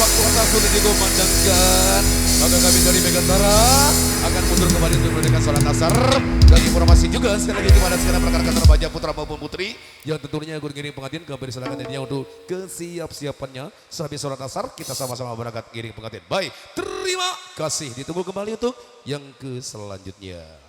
waktu asal sudah dikumandangkan, maka kami dari Megantara akan mundur kembali untuk menunaikan sholat asar. Dan informasi juga sekali lagi kepada segenap rekan-rekan remaja putra maupun putri yang tentunya ikut ngiring pengantin, kami silakan dirinya untuk kesiap-siapannya. Sehabis sholat asar kita sama-sama berangkat ngiring pengantin. Baik, terima kasih. Ditunggu kembali untuk yang ke selanjutnya.